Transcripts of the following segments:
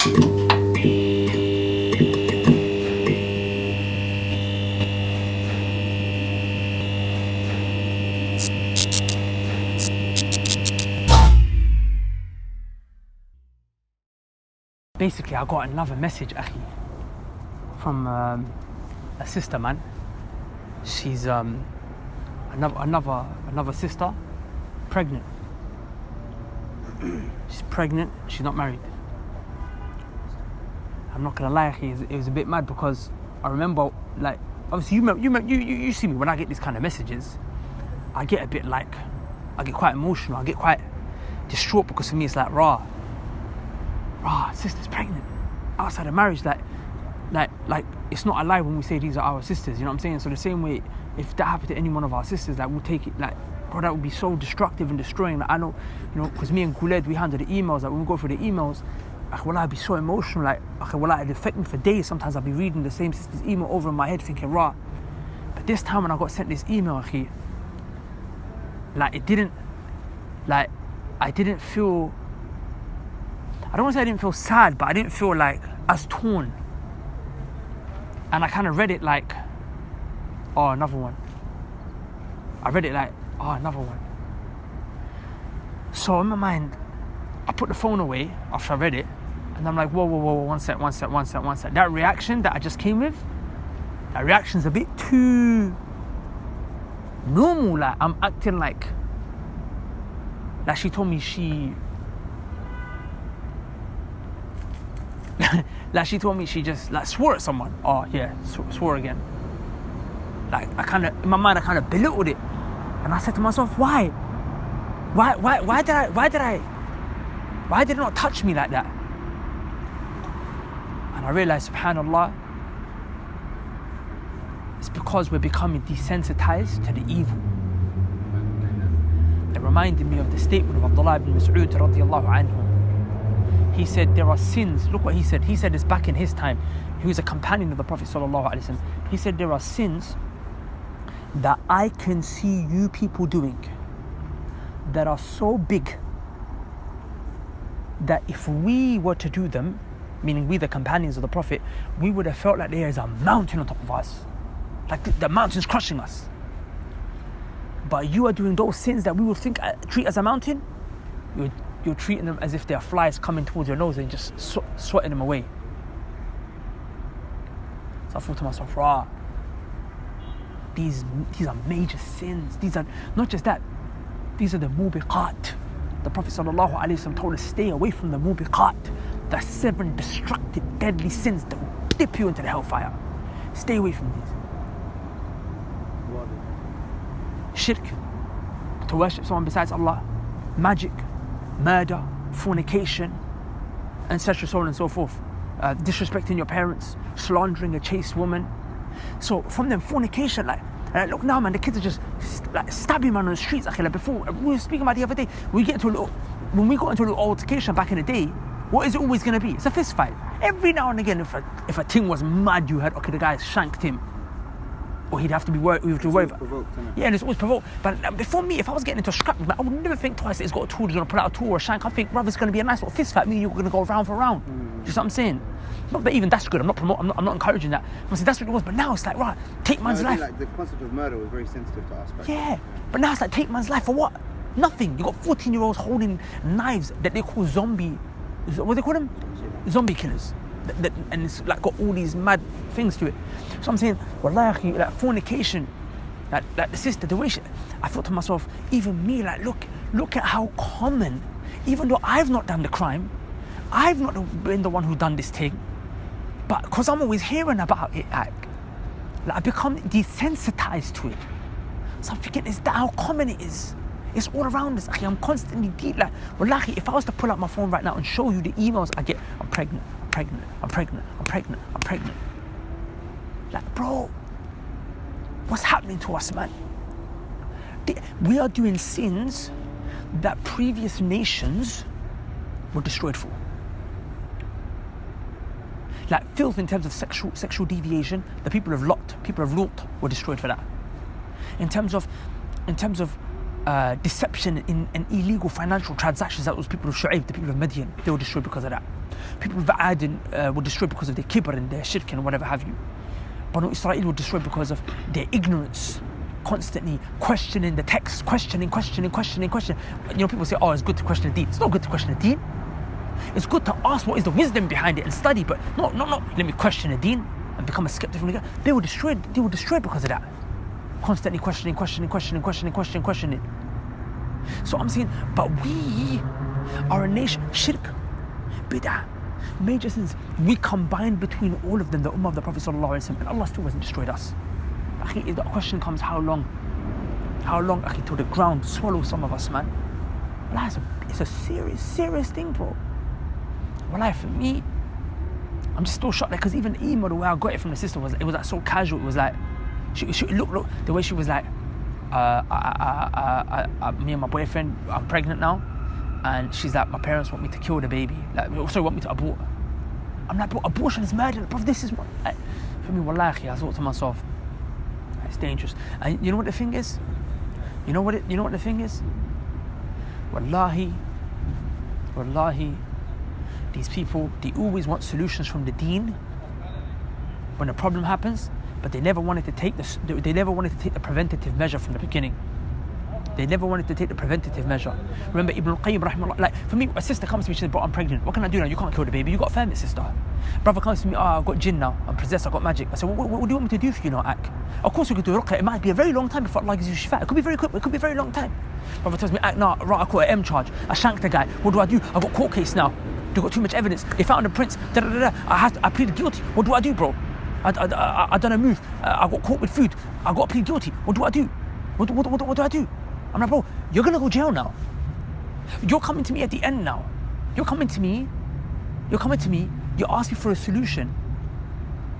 Basically, I got another message, akhi, from a sister, man. She's another sister, pregnant. She's pregnant. She's not married. I'm not gonna lie, akhi, it was a bit mad because I remember, like, obviously you see me when I get these kind of messages. I get a bit like, I get quite emotional. I get quite distraught because for me it's like, sister's pregnant outside of marriage, like it's not a lie when we say these are our sisters, you know what I'm saying? So the same way, if that happened to any one of our sisters, like, we'll take it, like, bro, that would be so destructive and destroying. Like, I know, you know, because me and Kuled, we handle the emails, like, when we go through the emails, like, well, I'd be so emotional, like, okay, well, it'd affect me for days. Sometimes I'd be reading the same sister's email over in my head thinking, but this time when I got sent this email, akhi, like, it didn't, like, I didn't feel, I don't want to say I didn't feel sad, but I didn't feel like as torn. And I kind of read it like, oh, another one. I read it like, oh, another one. So in my mind, I put the phone away after I read it, and I'm like, whoa, one sec. That reaction that I just came with, that reaction's a bit too normal. Like, I'm acting like she told me like she told me she just, like, swore at someone. Oh yeah, swore again. Like, I kind of, in my mind, I kind of belittled it, and I said to myself, why did it not touch me like that? And I realized, subhanallah, it's because we're becoming desensitized to the evil. It reminded me of the statement of Abdullah ibn Mas'ud radiyallahu anhu. He said there are sins. Look what he said. He said this back in his time. He was a companion of the Prophet sallallahu alaihi wasallam. He said there are sins that I can see you people doing that are so big that if we were to do them, meaning we the companions of the Prophet, we would have felt like there is a mountain on top of us, like the mountain's crushing us. But you are doing those sins that we would treat as a mountain. You're treating them as if they're flies coming towards your nose and just swatting them away. So I thought to myself, these are major sins. These are not just that. These are the mubiqat. The Prophet sallallahu alaihi wasallam told us, stay away from the mubiqat, the 7 destructive, deadly sins that will dip you into the hellfire. Stay away from these. Shirk, to worship someone besides Allah, magic, murder, fornication, etc., so on and so forth. Disrespecting your parents, slandering a chaste woman. So from them, fornication, like look now, man, the kids are just like stabbing man on the streets. Like before, we were speaking about the other day, when we got into a little altercation back in the day, what is it always going to be? It's a fist fight. Every now and again, if a thing was mad, you heard, okay, the guy shanked him, or he'd have to be worried. Yeah, and it's always provoked. But before me, if I was getting into a scrap, I would never think twice that he's got a tool, he's going to pull out a tool or a shank. I think, brother, it's going to be a nice little fist fight. Me and you're going to go round for round. Do you know what I'm saying? Not that even that's good. I'm not encouraging that. I'm saying that's what it was. But now it's like, right, take man's life. Like the concept of murder was very sensitive to us. Yeah, but now it's like, take man's life for what? Nothing. You got 14-year-olds holding knives that they call zombie. What do they call them? Zombie killers. And it's like got all these mad things to it. So I'm saying, wallahi, like fornication, like the sister, the way I thought to myself, even me, like look at how common, even though I've not done the crime, I've not been the one who done this thing, but because I'm always hearing about it, like I become desensitized to it. So I'm thinking, is that how common it is? It's all around us. I'm constantly deep. Like, wallahi, if I was to pull out my phone right now and show you the emails I get, I'm pregnant. Like, bro, what's happening to us, man? We are doing sins that previous nations were destroyed for. Like filth in terms of sexual deviation, the people of Lot were destroyed for that. In terms of deception in illegal financial transactions that those people of Shu'aib, the people of Madian, they were destroyed because of that. People of Adin were destroyed because of their kibr and their shirk and whatever have you. Banu Israel were destroyed because of their ignorance, constantly questioning the text, questioning. People say, oh, it's good to question the deen. It's not good to question the deen. It's good to ask what is the wisdom behind it and study, but not let me question the deen and become a skeptic from the guy. They were destroyed because of that. Constantly questioning. So I'm saying, but we are a nation, shirk, bid'ah, major sins. We combined between all of them, the ummah of the Prophet ﷺ, and Allah still hasn't destroyed us. Akhi, the question comes, how long? How long, akhi, till the ground swallows some of us, man? Wallahi, it's a serious thing, bro. Wallahi, for me, I'm just still shocked, because even the email, the way I got it from the sister, it was like so casual. It was like, she look, the way she was like, me and my boyfriend, I'm pregnant now, and she's like, my parents want me to kill the baby, like, also want me to abort. I'm like, bro, abortion is murder, bro. This is what, like, for me, wallahi, I thought to myself, it's dangerous. And you know what the thing is? You know what the thing is? Wallahi, these people, they always want solutions from the deen when a problem happens, but they never wanted to take the preventative measure from the beginning. They never wanted to take the preventative measure. Remember Ibn al-Qayyim rahimahullah, like, for me, a sister comes to me, she says, bro, I'm pregnant. What can I do now? You can't kill the baby. You got to firm it, sister. Brother comes to me, I've got jinn now. I'm possessed, I've got magic. I said, what do you want me to do for you now, Ak? Of course we could do ruqyah. It might be a very long time before Allah gives you shifa. It could be very quick, it could be a very long time. Brother tells me, Ak, nah, right, I caught an M charge. I shanked the guy. What do? I've got court case now. They've got too much evidence. They found the prints. I pleaded guilty. What do, bro? I done a move. I got caught with food. I got to plead guilty. What do I do? What do I do? I'm like, bro, you're gonna go jail now. You're coming to me at the end now. You're coming to me. You're asking for a solution.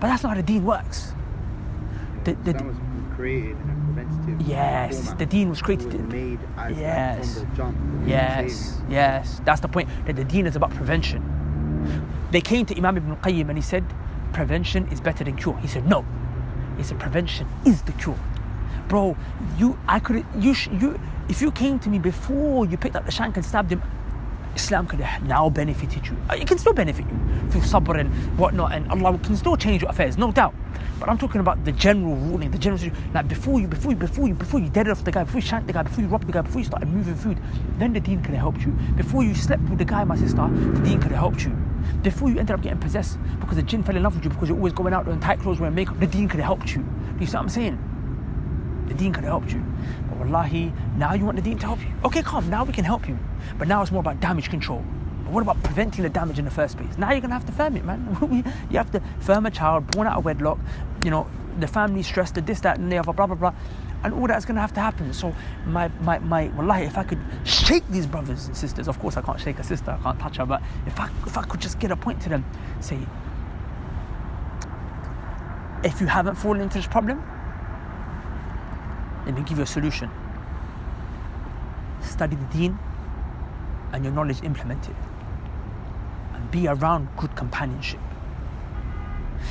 But that's not how the deen works. That was created in a preventative format. The deen was created. It was made as from the jump. Yes. That's the point. That the deen is about prevention. They came to Imam Ibn al-Qayyim and he said, prevention is better than cure. He said, no. He said, prevention is the cure. Bro, if you came to me before you picked up the shank and stabbed him, Islam could have now benefited you. It can still benefit you through sabr and whatnot, and Allah can still change your affairs, no doubt. But I'm talking about the general ruling, the general situation. Like before you deaded off the guy, before you shanked the guy, before you robbed the guy, before you started moving food, then the deen could have helped you. Before you slept with the guy, my sister, the deen could have helped you. Before you ended up getting possessed because the jinn fell in love with you because you're always going out in tight clothes wearing makeup, the deen could have helped you. Do you see what I'm saying? The deen could have helped you. But wallahi, now you want the deen to help you. Okay, calm, now we can help you. But now it's more about damage control. But what about preventing the damage in the first place? Now you're going to have to firm it, man. You have to firm a child, born out of wedlock, the family stressed, the this, that, and the other, blah, blah, blah. And all that's going to have to happen. So my wallahi, if I could shake these brothers and sisters, of course I can't shake a sister, I can't touch her, but if I could just get a point to them, say, if you haven't fallen into this problem, let me give you a solution. Study the deen and your knowledge implement it. And be around good companionship.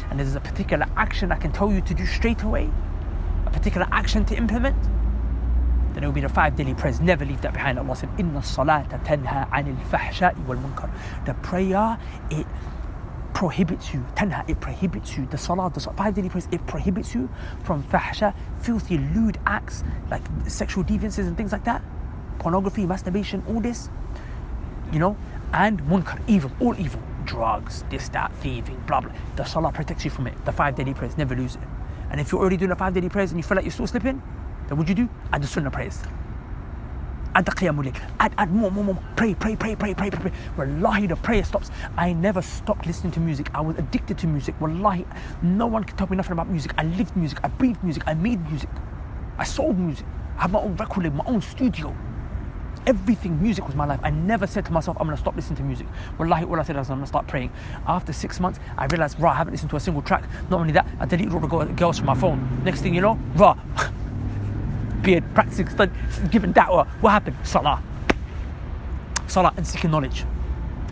And there's a particular action I can tell you to do straight away, a particular action to implement, then it will be the 5 daily prayers. Never leave that behind. Allah said, Inna salata tanha anil fahsha'i wal munkar. The prayer, it prohibits you. Tanha, it prohibits you. The 5 daily prayers, it prohibits you from fahsha, filthy, lewd acts like sexual deviances and things like that, pornography, masturbation, all this, and munkar, evil, all evil, drugs, this, that, thieving, blah, blah. The salah protects you from it. The 5 daily prayers, never lose it. And if you're already doing the 5 daily prayers and you feel like you're still slipping, then what do? Add the sunnah prayers. Add the qiyamul layl. Add more. Pray. Wallahi, the prayer stops. I never stopped listening to music. I was addicted to music. Wallahi, no one can tell me nothing about music. I lived music. I breathed music. I made music. I sold music. I had my own record label, my own studio. Everything, music was my life. I never said to myself, I'm going to stop listening to music. Wallahi, all I said was I'm going to start praying. After 6 months, I realized, I haven't listened to a single track. Not only that, I deleted all the girls from my phone. Next thing you know, beard, practicing, giving da'wah. What happened? Salah and seeking knowledge.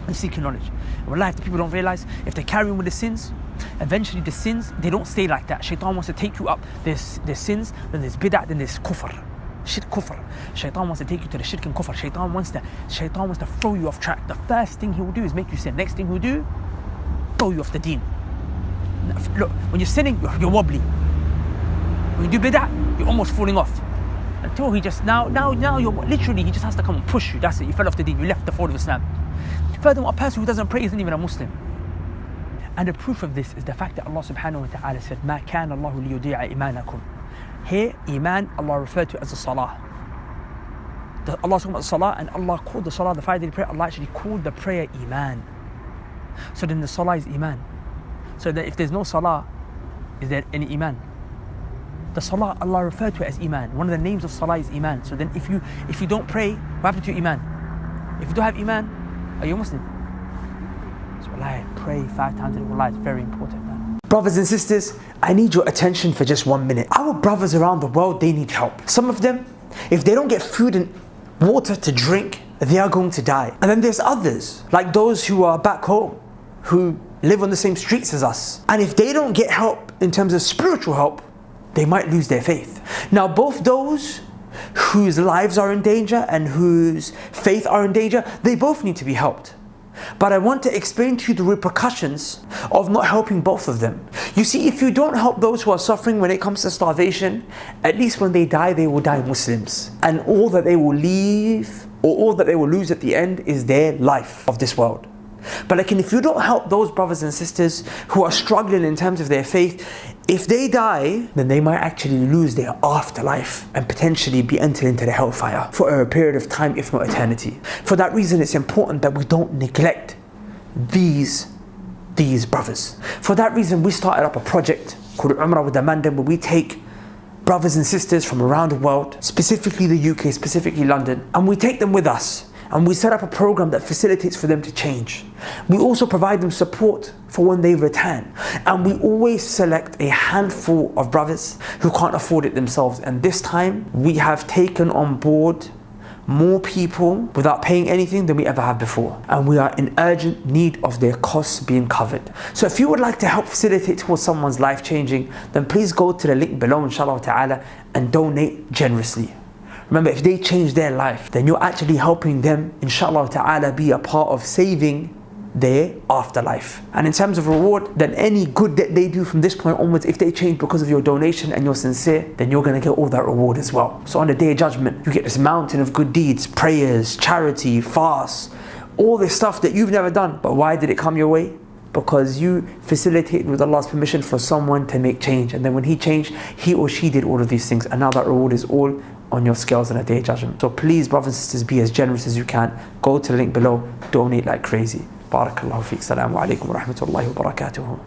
Wallahi, if the people don't realize, if they carry on with the sins, eventually the sins, they don't stay like that. Shaitan wants to take you up. There's sins, then there's bid'ah, then there's kufr. Shirk kufr. Shaitan wants to take you to the shirk and kufr. Shaitan wants to throw you off track. The first thing he will do is make you sin. Next thing he'll do, throw you off the deen. Look, when you're sinning, you're wobbly. When you do bid'ah, you're almost falling off. Until he just, now you're literally, he just has to come and push you. That's it, you fell off the deen, you left the fold of Islam. Furthermore, a person who doesn't pray isn't even a Muslim. And the proof of this is the fact that Allah subhanahu wa ta'ala said, مَا كَانَ اللَّهُ لِيُضِيعَ إِيمَانَكُمْ. Here, iman, Allah referred to as a salah. Allah talking about salah, and Allah called the salah, the 5-day prayer, Allah actually called the prayer iman. So then the salah is iman. So that if there's no salah, is there any iman? The salah, Allah referred to it as iman. One of the names of salah is iman. So then if you don't pray, what happened to your iman? If you don't have iman, are you a Muslim? So wallahi, pray 5 times a day. Wallahi, it's very important, man. Brothers and sisters, I need your attention for just 1 minute. Our brothers around the world, they need help. Some of them, if they don't get food and water to drink, they are going to die. And then there's others, like those who are back home, who live on the same streets as us. And if they don't get help in terms of spiritual help, they might lose their faith. Now, both those whose lives are in danger and whose faith are in danger, they both need to be helped. But I want to explain to you the repercussions of not helping both of them. You see, if you don't help those who are suffering when it comes to starvation, at least when they will die Muslims. And all that they will leave, or all that they will lose at the end, is their life of this world. But if you don't help those brothers and sisters who are struggling in terms of their faith, if they die, then they might actually lose their afterlife and potentially be entered into the hellfire for a period of time, if not eternity. For that reason, it's important that we don't neglect these brothers. For that reason, we started up a project called Umrah with the Mandem, where we take brothers and sisters from around the world, specifically the UK, specifically London, and we take them with us. And we set up a program that facilitates for them to change. We also provide them support for when they return. And we always select a handful of brothers who can't afford it themselves. And this time, we have taken on board more people without paying anything than we ever have before. And we are in urgent need of their costs being covered. So if you would like to help facilitate towards someone's life changing, then please go to the link below, inshallah ta'ala, and donate generously. Remember, if they change their life, then you're actually helping them, inshallah ta'ala, be a part of saving their afterlife. And in terms of reward, then any good that they do from this point onwards, if they change because of your donation and you're sincere, then you're going to get all that reward as well. So on the Day of Judgment, you get this mountain of good deeds, prayers, charity, fasts, all this stuff that you've never done. But why did it come your way? Because you facilitated with Allah's permission for someone to make change. And then when he changed, he or she did all of these things. And now that reward is all on your scales on a Day of Judgment. So please, brothers and sisters, be as generous as you can. Go to the link below, donate like crazy. Barakallahu feek. Assalamu alaikum wa rahmatullahi wa barakatuhu.